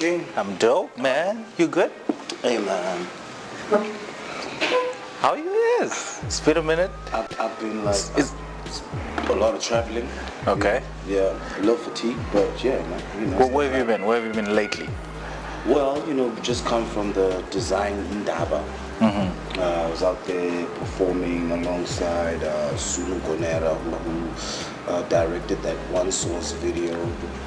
King? I'm dope, man. You good? Hey, man. How you is? It's been a minute. I've been like a lot of traveling. Okay. Yeah, a little fatigue, but yeah, man. You know. Well, where have you been? Where have you been lately? Well, you know, just come from the design Indaba. I was out there performing alongside Sulu Gonera, who directed that One Source video.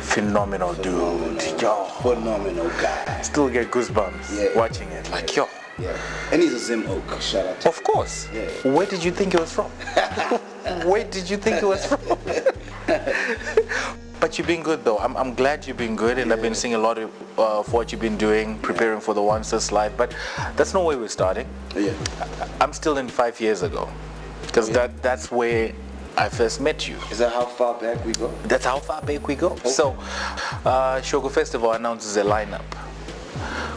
Phenomenal dude. Yo. Phenomenal guy. Still get goosebumps watching it. Like, yo. Yeah. And he's a Zim Oak. Shout out to Of course. Yeah. Where did you think he was from? Where did you think he was from? But you've been good though. I'm glad you've been good, and I've been seeing a lot of what you've been doing, preparing for the One Source live. But that's not where we're starting. Yeah. I'm still in 5 years ago, because that's where I first met you. Is that how far back we go? That's how far back we go. Okay. So, Shogo Festival announces a lineup.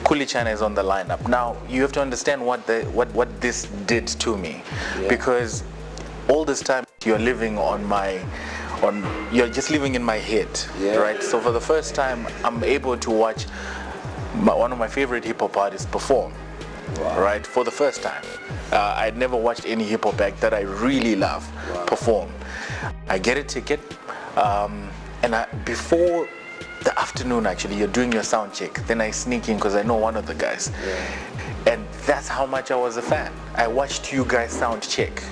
Khuli Chana is on the lineup. Now, you have to understand what this did to me, because all this time you're living you're just living in my head, right? So for the first time, I'm able to watch one of my favorite hip hop artists perform, right? For the first time. I'd never watched any hip hop act that I really love perform. I get a ticket, and before the afternoon, actually, you're doing your sound check. Then I sneak in because I know one of the guys. And that's how much I was a fan. I watched you guys sound check.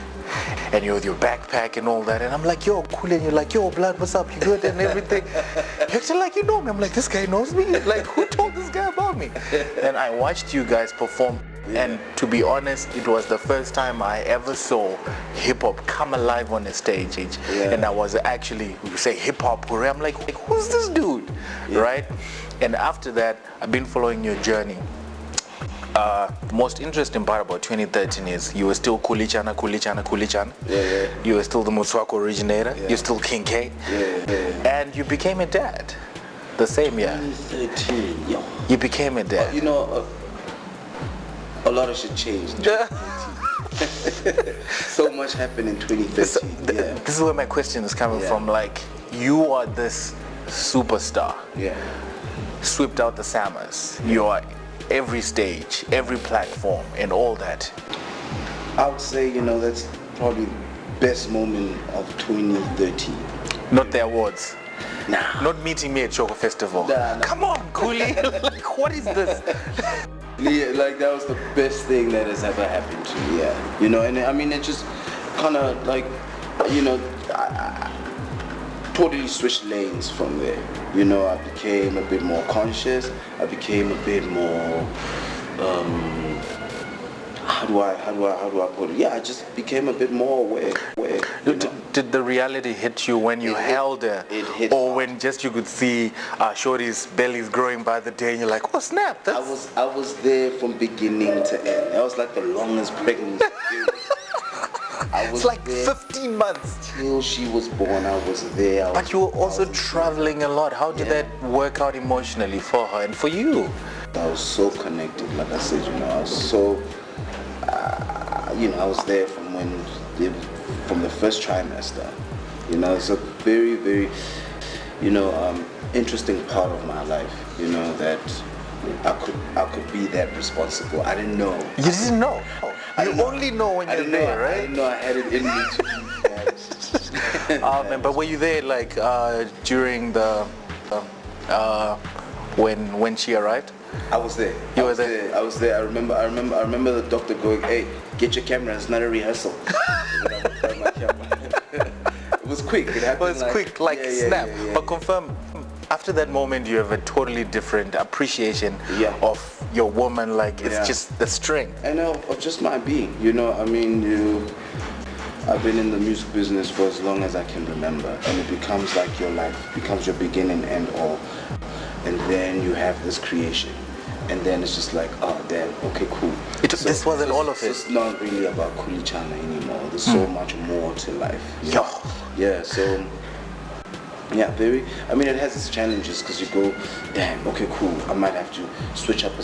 And you're with your backpack and all that. And I'm like, yo, cool. And you're like, yo, blood, what's up? You good? And everything. You're actually like, you know me. I'm like, this guy knows me? Like, who told this guy about me? And I watched you guys perform. And to be honest, it was the first time I ever saw hip-hop come alive on a stage. And I was actually, we say hip-hop, I'm like, who's this dude? Right? And after that, I've been following your journey. The most interesting part about 2013 is you were still Khuli Chana. You were still the Motswako originator. You're still King K. And you became a dad the same year. 2013, yo. You became a dad. You know, a lot of shit changed. So much happened in 2013. This is where my question is coming from. Like, you are this superstar. Swept out the Samas. You are every stage, every platform, and all that. I would say, you know, that's probably the best moment of 2013. Not the awards. Nah. Not meeting me at Choco Festival. Nah. Come on, Khuli. Like, what is this? Yeah, like that was the best thing that has ever happened to me. Yeah. You know, and I mean, it just kind of like, you know, I totally switched lanes from there. You know, I became a bit more conscious. I became a bit more, how do I put it? Yeah, I just became a bit more aware. Did the reality hit you when you held her? It hit. Or when just you could see Shorty's belly's growing by the day and you're like, oh snap. I was there from beginning to end. That was like the longest pregnancy period. It's like 15 months. Till she was born, I was there. But you were also traveling a lot. How did that work out emotionally for her and for you? I was so connected, like I said, you know, I was so, you know, I was there from the first trimester. You know, it's a very, very, you know, interesting part of my life, you know, that I could be that responsible. I didn't know. You didn't know? You only know when you're there, right? I didn't know I had it in me to be that. Man, but were you there like during the when she arrived? I was there. You were there? I was there. I remember the doctor going, "Hey, get your camera. It's not a rehearsal." It was quick. It happened. It was quick, like snap. But confirm. After that moment, you have a totally different appreciation of your woman. Like it's just the strength. I know, of just my being. You know, I mean, I've been in the music business for as long as I can remember, and it becomes like your life, becomes your beginning and all. And then you have this creation, and then it's just like, oh damn, okay, cool. This wasn't all of it. It's not really about Khuli Chana anymore. There's so much more to life. Yeah. So. Yeah, I mean, it has its challenges because you go, damn, okay, cool. I might have to switch up a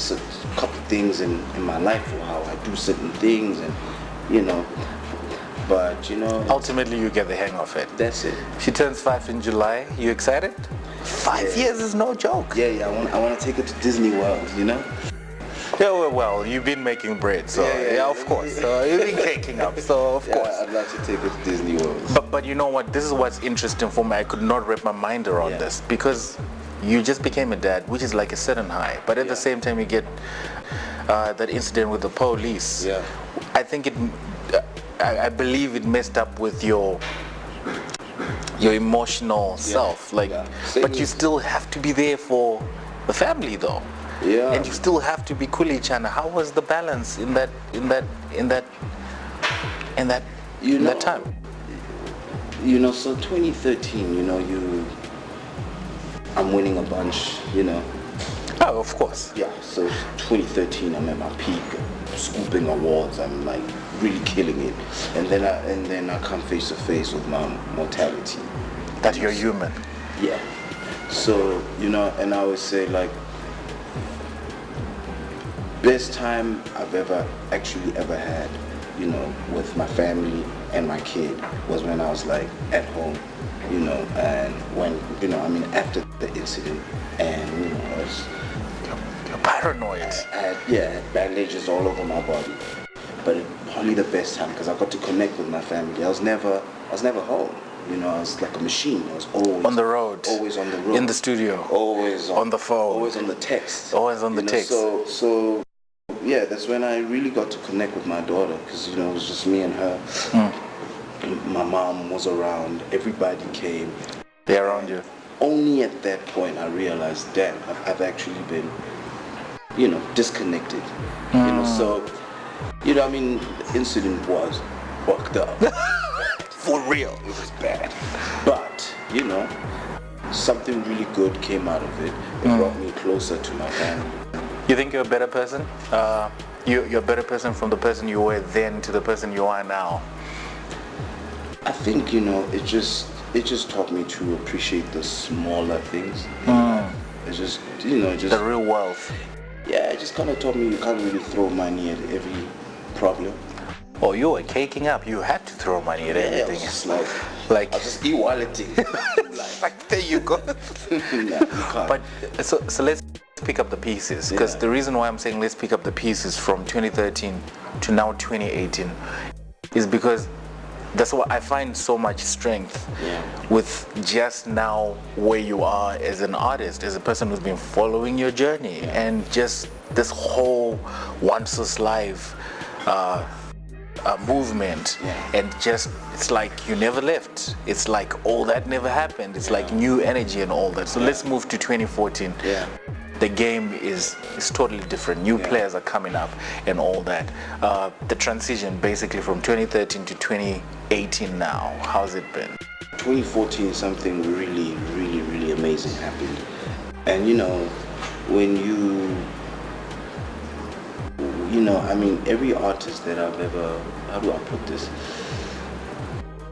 couple things in my life or how I do certain things, and you know. But you know, ultimately you get the hang of it. That's it. She turns 5 in July. You excited? 5 years is no joke. Yeah. I want to take it to Disney World, you know? Yeah, well, you've been making bread, so yeah, of course. So you've been caking up, so of course. I'd like to take it to Disney World. But you know what? This is what's interesting for me. I could not wrap my mind around this because you just became a dad, which is like a certain high. But at the same time, you get that incident with the police. Yeah. I think I believe it messed up with your emotional self. But you still have to be there for the family, though. Yeah. And you still have to be Khuli, Chana. How was the balance in that time? You know, so 2013, you know, I'm winning a bunch, you know. Oh, of course. Yeah, so 2013, I'm at my peak, scooping awards. I'm like really killing it, and then I come face to face with my mortality. That you're human. Yeah. So you know, and I always say like, best time I've ever had, you know, with my family and my kid was when I was like at home, you know, and when, you know, I mean, after the incident, and, you know, I was paranoid. I had bandages all over my body, but probably the best time because I got to connect with my family. I was never home. You know, I was like a machine. I was always on the road. Always on the road. In the studio. Always on the phone. Always on the text. Always on the text. So yeah, that's when I really got to connect with my daughter because, you know, it was just me and her. My mom was around. Everybody came. They're around you. Only at that point I realized, damn, I've actually been, you know, disconnected. You know, so, you know, I mean, the incident was fucked up. For real. It was bad. But, you know, something really good came out of it. It brought me closer to my family. You think you're a better person? You're a better person from the person you were then to the person you are now? I think, you know, it just taught me to appreciate the smaller things. It's just, you know, just... The real wealth. Yeah, it just kind of taught me you can't really throw money at every problem. Oh, you were caking up. You had to throw money at everything. I was just like I was just e-walleting. Like, there you go. Nah, you can't. But so let's pick up the pieces, because the reason why I'm saying let's pick up the pieces from 2013 to now 2018 is because that's what I find so much strength with just now where you are as an artist, as a person who's been following your journey, and just this whole Once Was Live movement, and just it's like you never left. It's like all that never happened. It's like new energy and all that. So let's move to 2014. The game is totally different. New players are coming up and all that. The transition basically from 2013 to 2018 now, how's it been? 2014, something really, really, really amazing happened. And you know, when you know, I mean, every artist that I've ever, how do I put this?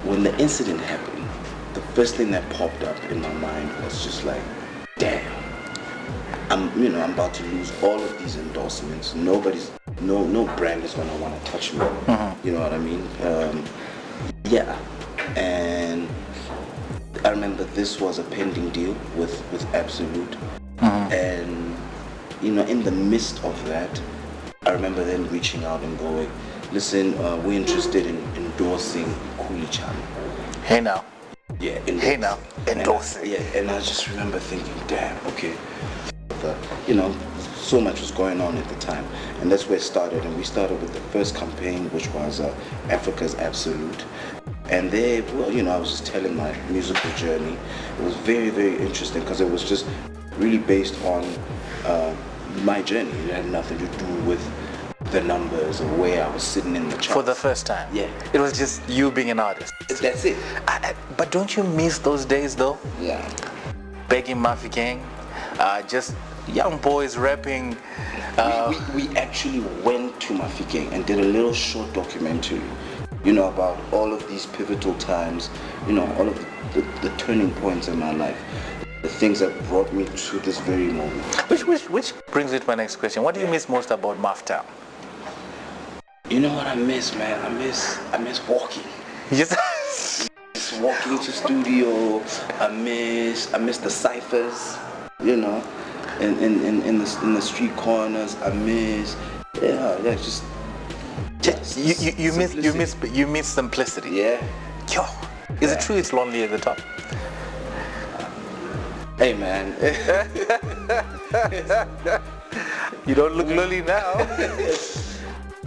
When the incident happened, the first thing that popped up in my mind was just like, damn. I'm about to lose all of these endorsements. No brand is gonna want to touch me. You know what I mean? And I remember this was a pending deal with Absolut, and you know, in the midst of that, I remember them reaching out and going, listen, we're interested in endorsing Khuli Chana. Hey now. Yeah, hey now, endorsing. And I just remember thinking, damn, okay. You know, so much was going on at the time, and that's where it started. And we started with the first campaign, which was Africa's Absolut. And there, well, you know, I was just telling my musical journey. It was very, very interesting because it was just really based on my journey. It had nothing to do with the numbers or where I was sitting in the charts. For the first time? Yeah. It was just you being an artist? That's it. But don't you miss those days though? Yeah. Begging Mafia Gang, just young boys rapping. We actually went to Mafia Gang and did a little short documentary, you know, about all of these pivotal times, you know, all of the turning points in my life. The things that brought me to this very moment. Which brings me to my next question. What do you miss most about Maftown? You know what I miss, man? I miss walking. Yes. Just walking to studio. I miss the ciphers, you know, in the street corners. I miss, just you miss simplicity. Yeah. Yo, is it true it's lonely at the top? Hey man. You don't look lonely now.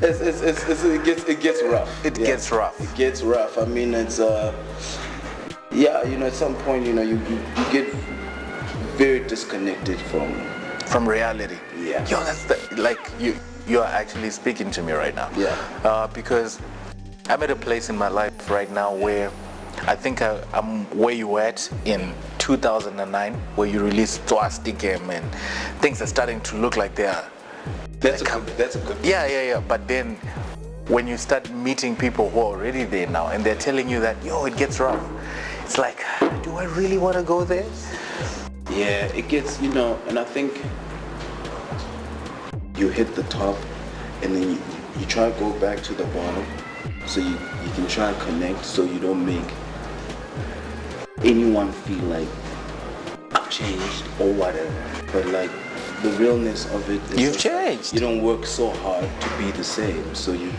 It gets rough. It gets rough. It gets rough. I mean, it's at some point, you get very disconnected from reality. Yeah. Yo, you're actually speaking to me right now. Yeah. Because I'm at a place in my life right now where I think I'm where you were at in 2009, where you released Swastikam and things are starting to look like they are. That's a good. Yeah. But then when you start meeting people who are already there now and they're telling you that, yo, it gets rough. It's like, do I really want to go there? Yeah, it gets, and I think you hit the top and then you try to go back to the bottom so you can try and connect so you don't make anyone feel like I've changed or whatever. But like the realness of it is you've changed. You don't work so hard to be the same. So you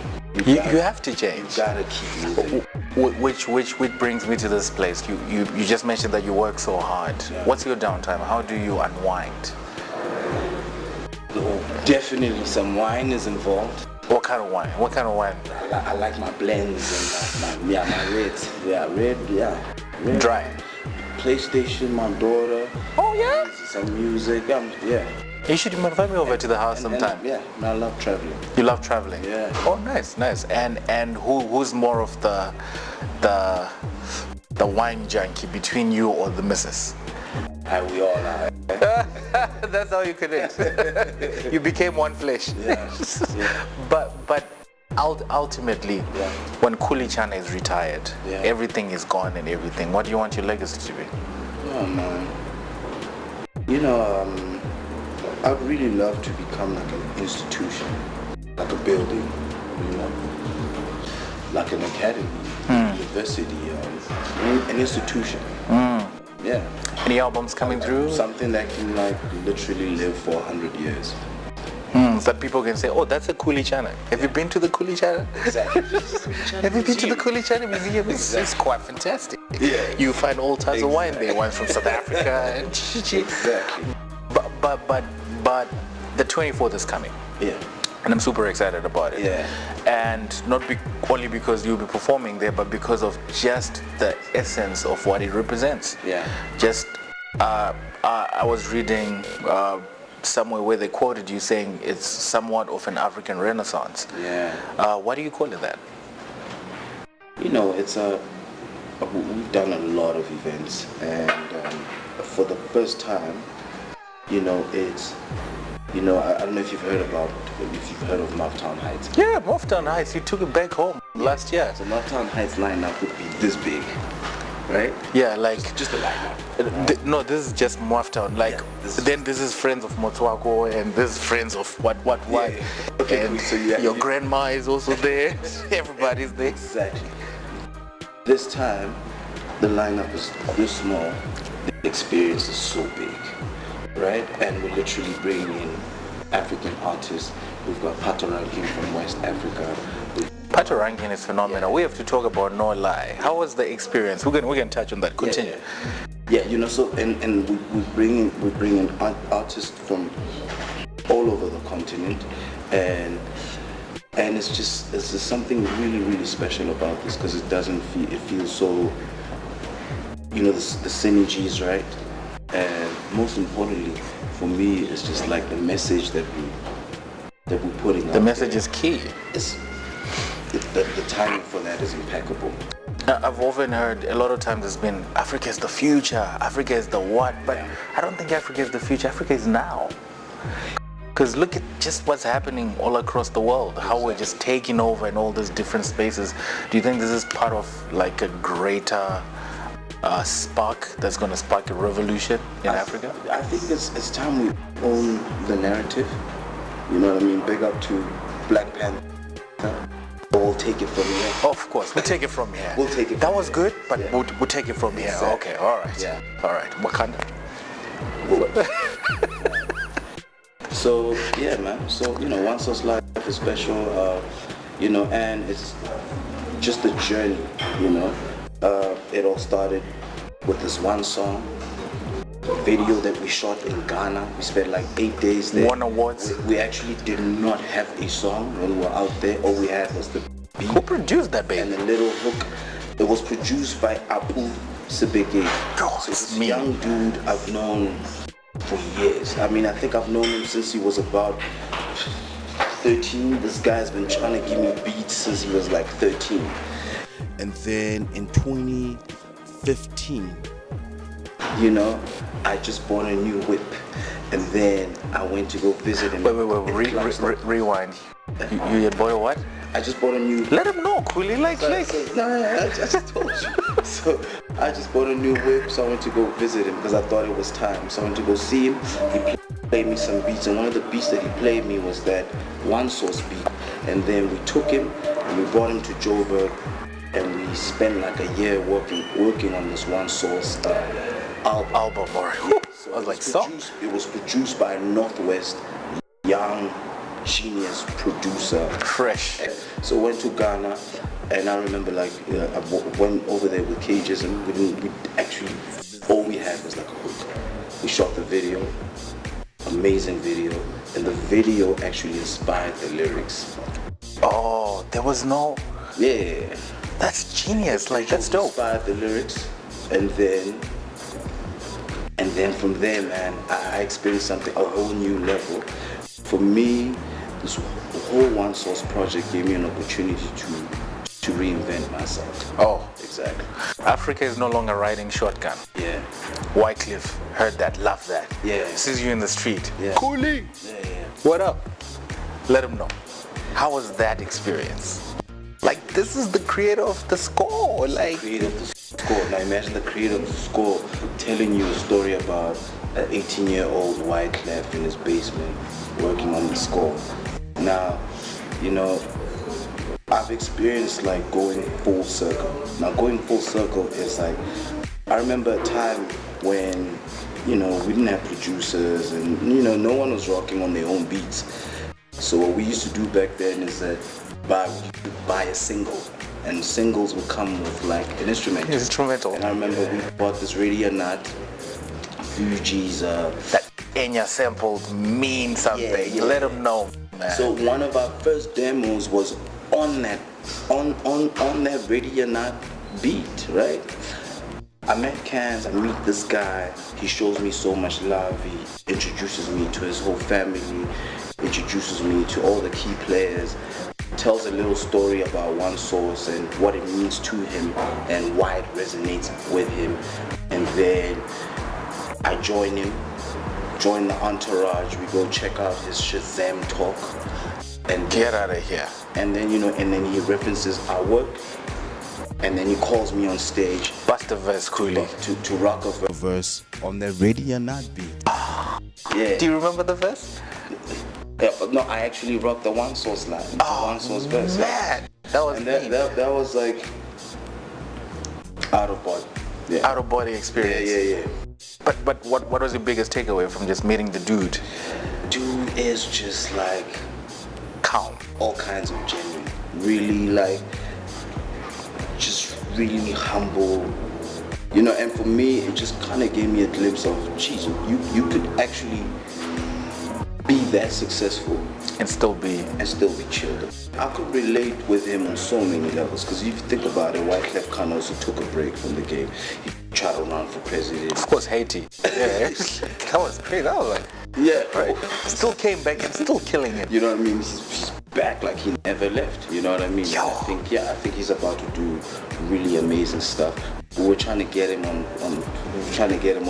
have to change. You gotta keep moving. Which brings me to this place. You just mentioned that you work so hard. Yeah. What's your downtime? How do you unwind? Definitely some wine is involved. What kind of wine? I like my blends and my reds. Red. Dry. PlayStation, my daughter. Oh yeah. Some music. Yeah. You should invite me over to the house sometime. And I love traveling. You love traveling? Yeah. Oh, nice. And who's more of the wine junkie between you or the missus? We all are. That's how you connect. You became one flesh. Yeah. But ultimately, when Khuli Chana is retired, everything is gone and everything. What do you want your legacy to be? Oh man. I'd really love to become like an institution, like a building, like an academy, university, an institution. Yeah. Any albums coming through? Something that can like literally live for 100 years. That people can say, oh, that's a Khuli Chana. Have you been to the Khuli Chana? Exactly. Have you been to the Khuli Chana Museum? It's quite fantastic. Yeah. You find all types of wine there. One's from South Africa. And Exactly. But the 24th is coming. Yeah. And I'm super excited about it. Yeah. And not only because you'll be performing there, but because of just the essence of what it represents. Yeah. Just, I was reading somewhere where they quoted you saying it's somewhat of an African Renaissance. Yeah. What do you call it that? It's we've done a lot of events, and for the first time, it's, I don't know if you've heard of Mocktown Heights. Yeah, Mocktown Heights. You took it back home last year. So Mocktown Heights lineup would be this big, right? Yeah, like just a lineup. No, this is just Mocktown. Like then this is friends of Motswako, and this is friends of what. Yeah. Okay, and cool. So your grandma is also there. Everybody's there. Exactly. This time, the lineup is this small. The experience is so big, right? And we're literally bringing in African artists. We've got Pato Ranking from West Africa. Pato Ranking is phenomenal. We have to talk about No Lie. How was the experience? We can touch on that. Continue. Yeah. So and we bring in artists from all over the continent, and it's just something really, really special about this, because it feels so, the synergies, right? And most importantly for me, it's just like the message that we're putting out. The message is key. The timing for that is impeccable. I've often heard, a lot of times it's been, Africa is the future, Africa is the what, but I don't think Africa is the future, Africa is now. Because look at just what's happening all across the world, how we're just taking over in all these different spaces. Do you think this is part of like a greater spark that's going to spark a revolution in Africa? I think it's time we own the narrative. You know what I mean? Big up to Black Panther, Old take it from here. Oh, of course, we'll take it from here. We'll take it That from was here. good, but Yeah. we'll take it from here. Exactly. Okay, all right. Yeah. All right. Wakanda. So yeah, man. So One Source Life is special, and it's just a journey. It all started with this one song, video that we shot in Ghana. We spent like 8 days there. Won awards. We actually did not have a song when we were out there. All we had was the beat. Who produced that, baby? And the little hook. It was produced by Apu Sibeke. Oh, So it's this me. young dude I've known for years. I mean, I think I've known him since he was about 13. This guy's been trying to give me beats since he was like 13. And then in 2015, I just bought a new whip. And then I went to go visit him. Wait. Rewind. You had bought a what? I just bought a new. Let him know, Khuli. Like. No, I just told you. So I just bought a new whip, so I went to go visit him because I thought it was time. So I went to go see him. He played me some beats, and one of the beats that he played me was that One Source beat. And then we took him and we brought him to Joburg, and we spent like a year working on this One Source album. All right. So I was like, so? it was produced by Northwest, young genius producer. Fresh. So went to Ghana, and I remember I went over there with cages, and we actually all we had was like a hook. We shot the video, amazing video, and the video actually inspired the lyrics. Oh, there was no. Yeah, That's genius. Like, that's dope. Inspired the lyrics, and then from there, man, I experienced a whole new level. For me, this whole One Source project gave me an opportunity to reinvent myself. Oh, Exactly. Africa is no longer riding shotgun. Yeah. Wycliffe heard that, loved that. Yeah. Sees you in the street. Yeah. Khuli, Yeah. what up? Let him know. How was that experience? Like, this is the creator of the score. Like, Creator of the score. Now imagine the creator of the score telling you a story about an 18-year-old Wycliffe in his basement working on the score. Now, I've experienced like going full circle. Now going full circle is like, I remember a time when, we didn't have producers and, no one was rocking on their own beats. So what we used to do back then is that buy a single, and singles would come with like an instrumental. And I remember we bought this Radio Nut, Fuji's that Enya sampled mean something. Yeah. Let him know, man. So one of our first demos was on that Radio Nut beat, right? I met Cans, I meet this guy, he shows me so much love, he introduces me to his whole family, introduces me to all the key players, tells a little story about One Source and what it means to him and why it resonates with him. And then I join the entourage, we go check out his Shazam talk. And Get out of here. And then, and then he references our work. And then he calls me on stage. Bust a verse, Khuli. To rock a verse on the Radio Nut beat. Yeah. Do you remember the verse? Yeah, but no, I actually rocked the One Source line. The One Source verse. Man, that was and that was like out of body. Yeah. Out of body experience. Yeah. But what was your biggest takeaway from just meeting the dude? Dude is just like Calm. all kinds of genuine. Really like just really humble. And for me it just kinda gave me a glimpse of geez, you could actually be that successful And still be. chilled. I could relate with him on so many levels because if you think about it, Wycliffe Khan also took a break from the game. He tried to run for president. Of course, Haiti. Yeah, that was crazy. I was like, Yeah, right. Still came back and still killing it. You know what I mean? He's back like he never left. You know what I mean? Yo. I think he's about to do really amazing stuff. We're trying to get him on.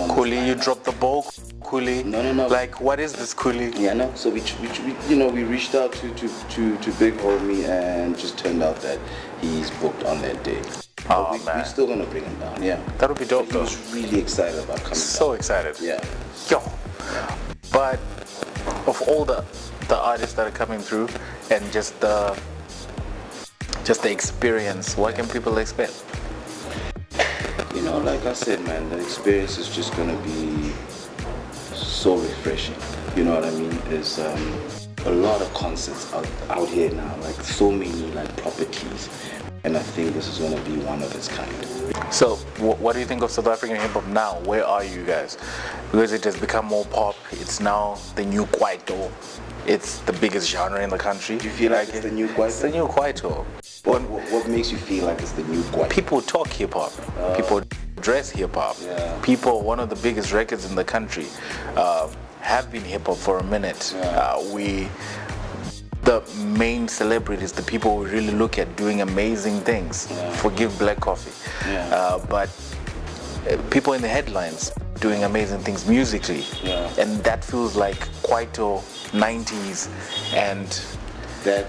Khuli, you dropped the ball. Khuli. No. Like, what is this, Khuli? Yeah, no. So we reached out to Big Homie and just turned out that he's booked on that day. Oh, But man. we're still gonna bring him down. Yeah. That would be dope, He though. was really excited about coming So down. excited. Yeah. Yo. But of all the artists that are coming through and just the just the experience, what can people expect? You know, like I said, man, the experience is just gonna be so refreshing. You know what I mean? There's a lot of concerts out here now, like so many like properties, and I think this is gonna be one of its kind. So, what do you think of South African hip hop now? Where are you guys? Because it has become more pop. It's now the new Kwaito. It's the biggest genre in the country. Do you feel like it's the new Kwaito? It's the new Kwaito. What makes you feel like it's the new Kwaito? People talk hip hop. People dress hip hop. Yeah. People, one of the biggest records in the country, have been hip hop for a minute. Yeah. The main celebrities, the people we really look at doing amazing things. Yeah. Forgive Black Coffee. Yeah. But people in the headlines doing amazing things musically. Yeah. And that feels like Kwaito 90s and That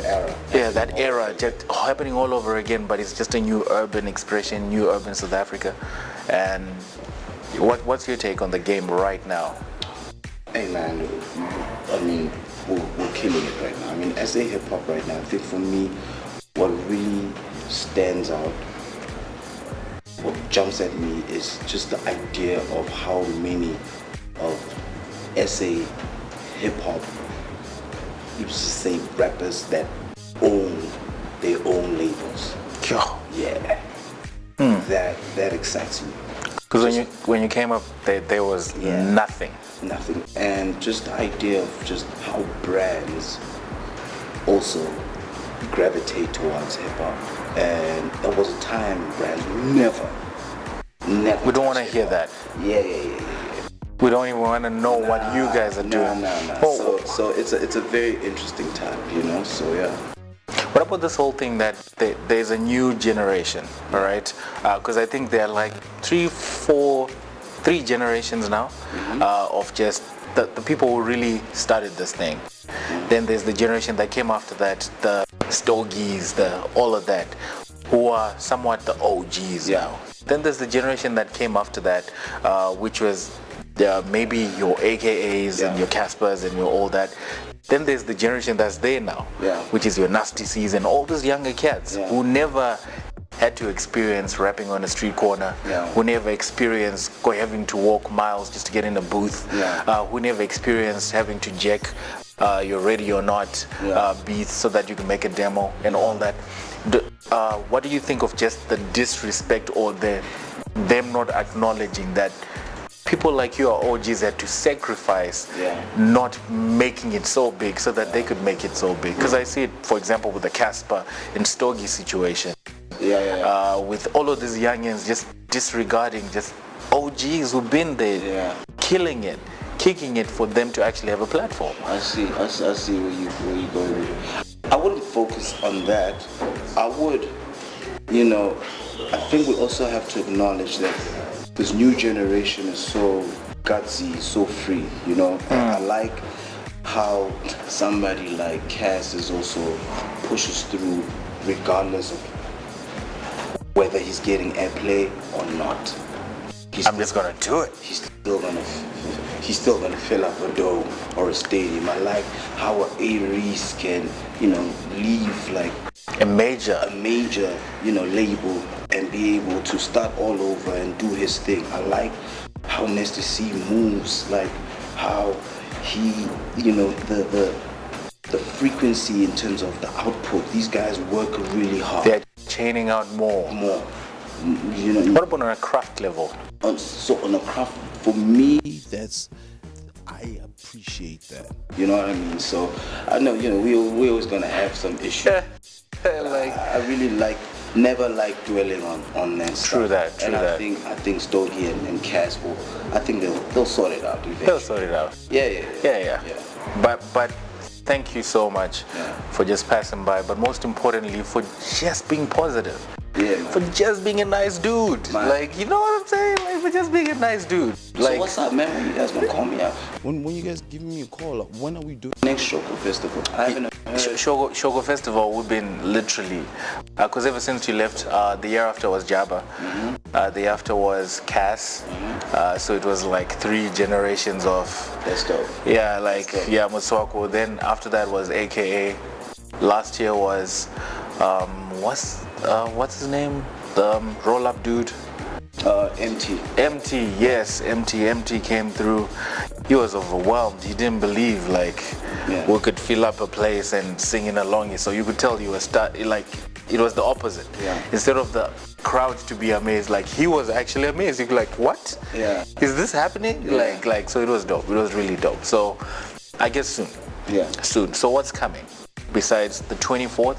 era. yeah, that era just happening all over again, but it's just a new urban expression, new urban South Africa. And what's your take on the game right now? Hey man, I mean, we're killing it right now. I mean, SA hip hop right now, I think for me, what really stands out, what jumps at me is just the idea of how many of SA hip hop, you just say rappers that own their own labels. Yeah. That excites me. Because when you came up, there was nothing. Nothing. And just the idea of just how brands also gravitate towards hip hop. And there was a time brands never. We don't want to hear that. Yeah. We don't even want to know what you guys are doing. No. So it's a very interesting time, you know. So yeah. What about this whole thing that there's a new generation, all right? Because I think there are like three generations now of just the people who really started this thing. Then there's the generation that came after that, the Stogies, all of that, who are somewhat the OGs now. Then there's the generation that came after that, which was maybe your AKAs and your Caspers and your all that. Then there's the generation that's there now, which is your Nasty C's and all those younger cats who never had to experience rapping on a street corner, who never experienced having to walk miles just to get in a booth, who never experienced having to jack your Ready or Not beats so that you can make a demo and all that. What do you think of just the disrespect or them not acknowledging that people like you or OGs had to sacrifice not making it so big so that they could make it so big? Because I see it, for example, with the Casper and Stogie situation. With all of these youngins just disregarding just OGs who've been there, killing it, kicking it for them to actually have a platform. I see where you going with it. I wouldn't focus on that. I would, I think we also have to acknowledge that this new generation is so gutsy, so free, And I like how somebody like Cass is also pushes through regardless of whether he's getting airplay or not. I'm just gonna do it. He's still gonna fill up a dome or a stadium. I like how A-Reese can, leave like a major, label and be able to start all over and do his thing. I like how Nasty C moves, like how he, the frequency in terms of the output. These guys work really hard. They're chaining out more. What about on a craft level? So on a craft, for me, I appreciate that. You know what I mean? So I know, we always gonna have some issues. I really never dwelling on that stuff. True that. I think Stogie and Cass they'll sort it out. They'll sort it out. Yeah. But thank you so much for just passing by, but most importantly for just being positive. Yeah, man. For just being a nice dude. Man. You know what I'm saying? For just being a nice dude. So what's up, man? When you guys gonna call me out? When you guys giving me a call, when are we doing next Shoko Festival? I haven't heard. Shoko Festival, we've been literally, because ever since you left, the year after was Jabba, the year after was Cass, so it was like 3 generations of. Let's go. Motswako. Then after that was AKA. Last year was What's his name? The roll up dude. MT. Yes, MT came through. He was overwhelmed. He didn't believe we could fill up a place and singing along. So you could tell he was it was the opposite. Yeah. Instead of the crowd to be amazed, he was actually amazed. You'd be like, what? Yeah. Is this happening? Yeah. So it was dope. It was really dope. So I guess soon. Yeah. Soon. So what's coming? Besides the 24th,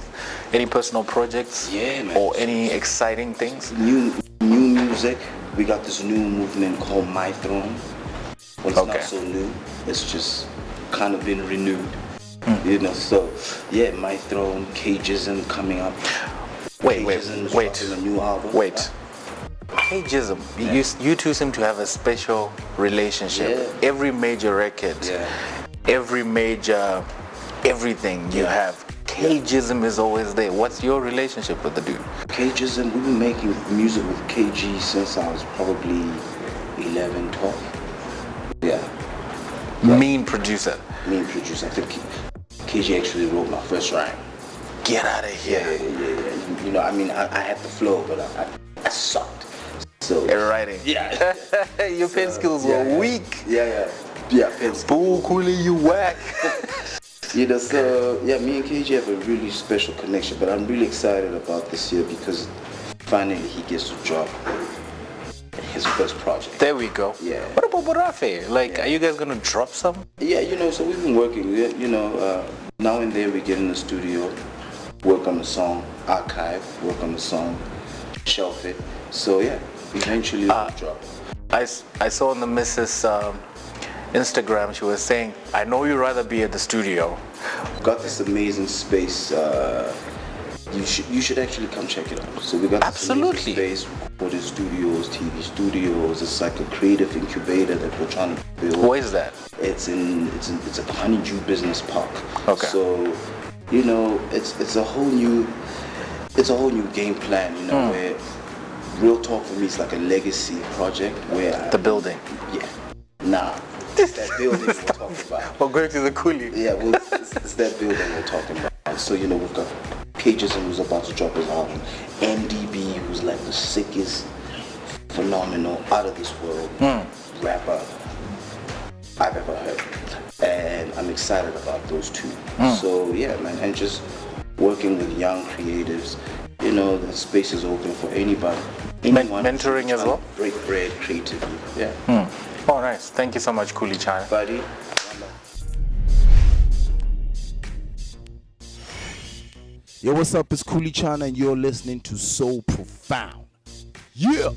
any personal projects? Yeah, man. Or any exciting things? New music. We got this new movement called My Throne. Well, it's not so new. It's just kind of been renewed. So yeah, My Throne, Cageism coming up. Wait. A new album. Wait. Cageism. Yeah. You two seem to have a special relationship. Yeah. Every major record, every major everything you have. Cageism is always there. What's your relationship with the dude? Cageism, we've been making music with KG since I was probably 11, 12. Yeah. Mean producer. I think KG actually wrote my first rhyme. Get out of here. Yeah. I had the flow, but I sucked. So writing. Yeah. Your pen skills were weak. Yeah, pen skills. Boo, Khuli, you whack. Me and KG have a really special connection, but I'm really excited about this year because finally he gets to drop his first project. There we go. Yeah. What about Borafe? Are you guys gonna drop some? Yeah, so we've been working. Now and then we get in the studio, work on the song, archive, work on the song, shelf it. So yeah, eventually we'll drop. I saw on the Mrs. Instagram, she was saying, I know you'd rather be at the studio. Got this amazing space. You should actually come check it out. So we got this amazing space, recording studios, TV studios. It's like a creative incubator that we're trying to build. Where is that? It's a Honeydew Business Park. Okay. So, it's a whole new game plan. Where Real Talk for me is like a legacy project where the building. Yeah. Nah. It's that building we're talking about. We're going to the Khuli. Yeah, it's that building we're talking about. So, we've got Cageism, who's about to drop his album. MDB, who's like the sickest, phenomenal, out of this world rapper I've ever heard. And I'm excited about those two. So, yeah, man, and just working with young creatives. The space is open for anybody. Mentoring as well? Break bread creatively. Yeah. Oh, nice. Thank you so much, Khuli Chana. Buddy. Yo, what's up? It's Khuli Chana and you're listening to SoProfound. Yeah!